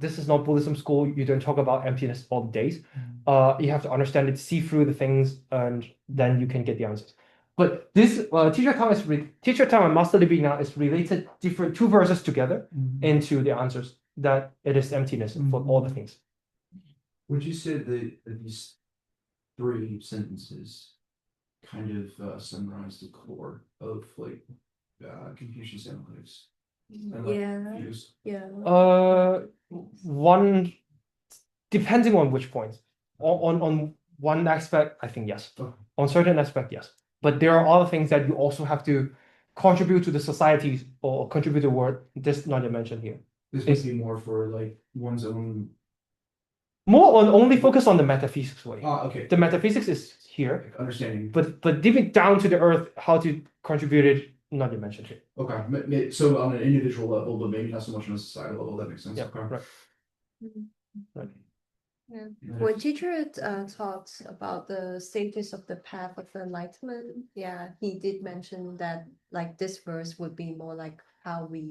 This is not Buddhism school. You don't talk about emptiness all the days. You have to understand it, see through the things, and then you can get the answers. But this teacher time and master living now is related different 2 verses together into the answers, that it is emptiness for all the things. Would you say that these 3 sentences kind of summarize the core of like Confucius Analects? And, like, Yeah, views? yeah. One, depending on which points. On one aspect, I think yes. Okay. On certain aspect, yes. But there are other things that you also have to contribute to the society or contribute to the world, this not yet mentioned here. This would be more for like one's own. More on only focus on the metaphysics way. Okay. The metaphysics is here, Understanding. but deep down to the earth, how to contribute it, not yet mentioned here. Okay. So on an individual level, but maybe not so much on a societal level. That makes sense. Yeah, Okay. right. Mhm. Right. Yeah. Yeah. When teacher talks about the stages of the path of enlightenment, yeah, he did mention that like this verse would be more like how we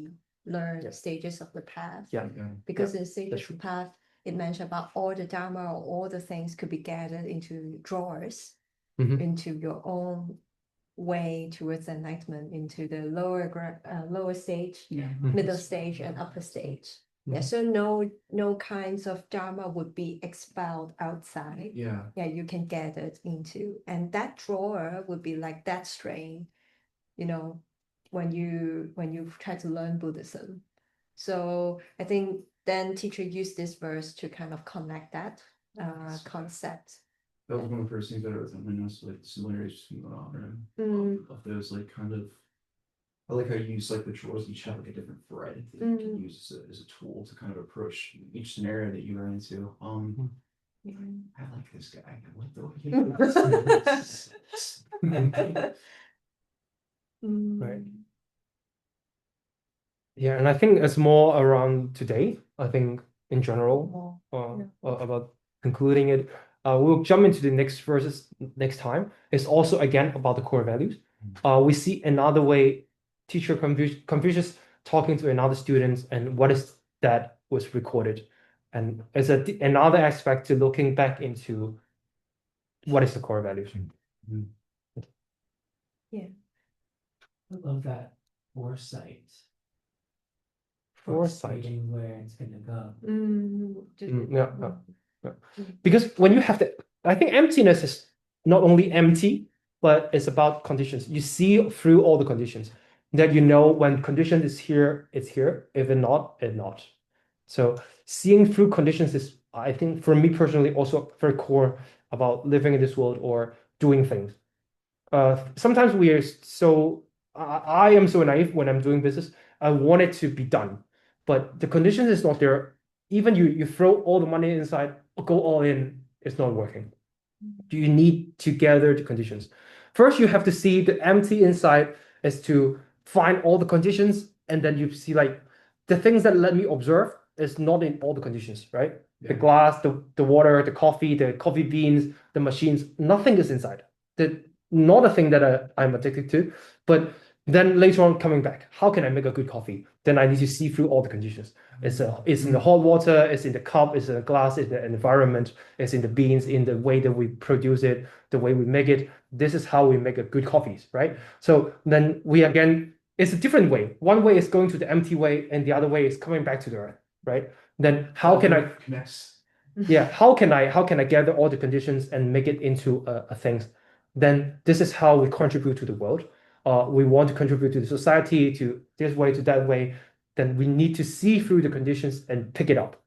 learn Yeah. stages of the path. Yeah. Because Yeah, in stages of true. the path, it mentioned about all the dharma or all the things could be gathered into drawers, Mhm. into your own way towards enlightenment, into the lower stage, Yeah. middle stage, and upper stage. Yeah, Mhm. so no kinds of dharma would be expelled outside. Yeah. Yeah, you can get it into, and that drawer would be like that strain, when you try to learn Buddhism. So I think then teacher used this verse to kind of connect that concept. That was one of the first things that I wrote on my notes, like the similarities between the author of those, like kind of. I like how you use like the drawers each have like a different thread that you can use as a tool to kind of approach each scenario that you run into. I like this guy. I like the way he Right. Yeah, and I think it's more around today. I think in general, about concluding it. We'll jump into the next verses next time. It's also again about the core values. We see another way teacher Confucius talking to another student, and what is that was recorded, and as another aspect to looking back into what is the core values. I love that foresight. Foresight. Foreseeing where it's gonna go. Yeah. Because when you have I think emptiness is not only empty, but it's about conditions. You see through all the conditions that you know when condition is here, it's here. If it's not, it's not. So seeing through conditions is, I think, for me personally, also very core about living in this world or doing things. Sometimes we are so, I am so naive when I'm doing business. I want it to be done, but the conditions is not there. Even you throw all the money inside, go all in, it's not working. You need to gather the conditions. First, you have to see the empty inside is to find all the conditions, and then you see like the things that let me observe is not in all the conditions, right? The Yeah. glass, the water, the coffee beans, the machines, nothing is inside. Not a thing that I'm addicted to, but then later on coming back, how can I make a good coffee? Then I need to see through all the conditions. It's in the hot water, it's in the cup, it's in the glass, it's in the environment, it's in the beans, in the way that we produce it, the way we make it. This is how we make a good coffees, right? So then we again, it's a different way. One way is going to the empty way, and the other way is coming back to the earth, right? Then how can I connects? Yeah, how can I gather all the conditions and make it into a things? Then this is how we contribute to the world. We want to contribute to the society, to this way, to that way. Then we need to see through the conditions and pick it up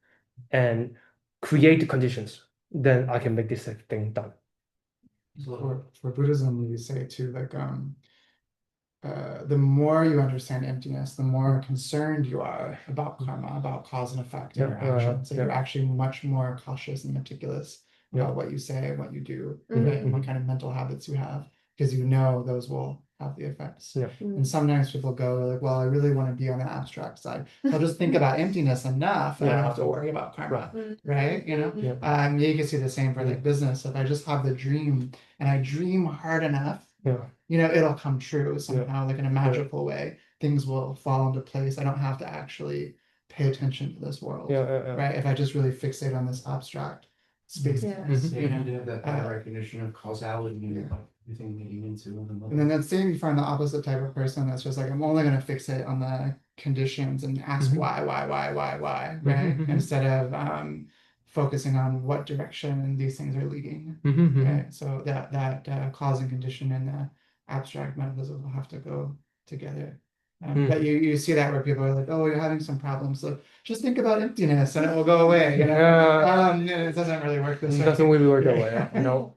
and create the conditions. Then I can make this thing done. For Buddhism, we say too, like the more you understand emptiness, the more concerned you are about karma, about cause and effect in your actions. So you're actually much more cautious and meticulous about what you say, what you do, right? And what kind of mental habits you have, because you know those will have the effects. And sometimes people go like, well, I really want to be on the abstract side. I'll just think about emptiness enough and I don't have to worry about karma, right? You can see the same for like business. If I just have the dream and I dream hard enough, it'll come true somehow, like in a magical way. Things will fall into place. I don't have to actually pay attention to this world, right? If I just really fixate on this abstract space. You have that recognition of causality and everything leading into and then that same, you find the opposite type of person that's just like, I'm only going to fixate on the conditions and ask why, right? Instead of focusing on what direction these things are leading, right? So that cause and condition and the abstract metaphysics will have to go together. But you see that where people are like, oh, you're having some problems, so just think about emptiness and it will go away. It doesn't really work this way. It doesn't really work that way. No.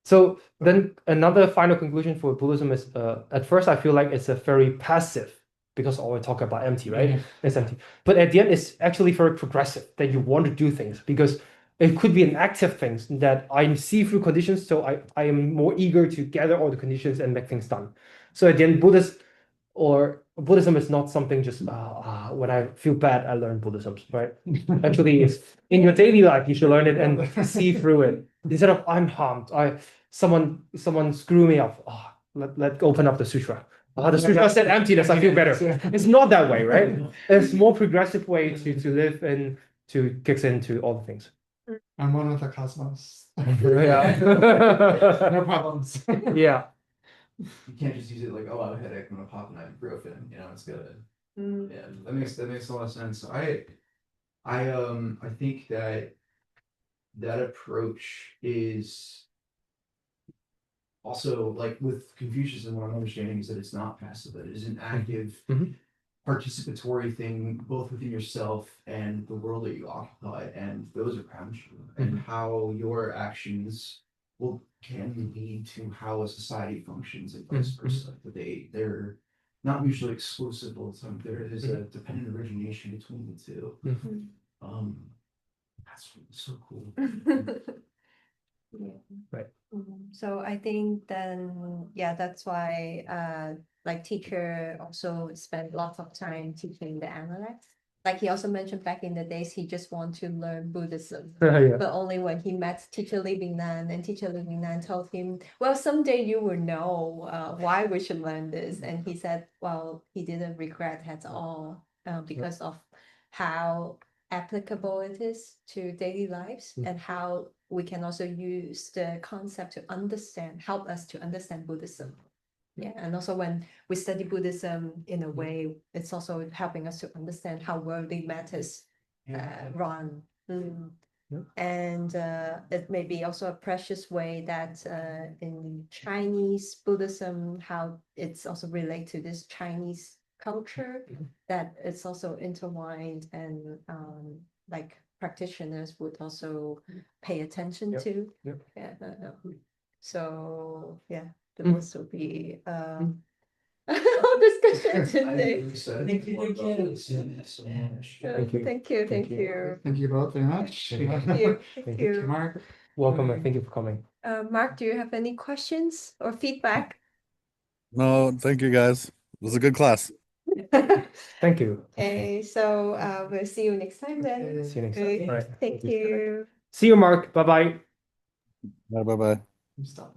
So then another final conclusion for Buddhism is at first I feel like it's a very passive because all we talk about empty, right? Yeah. It's empty. But at the end, it's actually very progressive that you want to do things because it could be an active thing that I see through conditions, so I am more eager to gather all the conditions and make things done. So at the end, Buddhism is not something just when I feel bad, I learn Buddhism, right? Actually, it's in your daily life, you should learn it and see through it. Instead of I'm harmed, someone screw me up. Let's open up the sutra. The sutra said emptiness, I feel better. It's not that way, right? It's more progressive way to live and to kick into all the things. I'm one with the cosmos. Yeah. No problems. Yeah. You can't just use it like, oh, I have a headache, I'm gonna pop an ibuprofen, you know, it's good. Mm. Yeah, that makes a lot of sense. I think that approach is also like with Confucianism, what I'm understanding is that it's not passive, that it is an active Mhm. participatory thing both within yourself and the world that you occupy and those around you, and how your actions can lead to how a society functions and vice versa. But they're not mutually exclusive all the time. There is a dependent origination between the two. That's so cool. Yeah. Right. So I think then, yeah, that's why like teacher also spent lots of time teaching the Analects. Like he also mentioned back in the days, he just want to learn Buddhism, Yeah. but only when he met teacher Li Bingnan, and teacher Li Bingnan told him, well, someday you will know why we should learn this. And he said, well, he didn't regret at all because of how applicable it is to daily lives and how we can also use the concept to help us to understand Buddhism. Yeah, and also when we study Buddhism in a way, it's also helping us to understand how worldly matters run. And it may be also a precious way that in Chinese Buddhism, how it's also related to this Chinese culture, that it's also intertwined and like practitioners would also pay attention to. Yeah, so yeah, this will be our discussion today. Thank you. Thank you. Thank you both very much. Thank you. Mark. Welcome and thank you for coming. Mark, do you have any questions or feedback? No, thank you guys. It was a good class. Thank you. Okay, so we'll see you next time then. See you next time. All right. Thank you. See you, Mark. Bye-bye. Bye bye. Stop.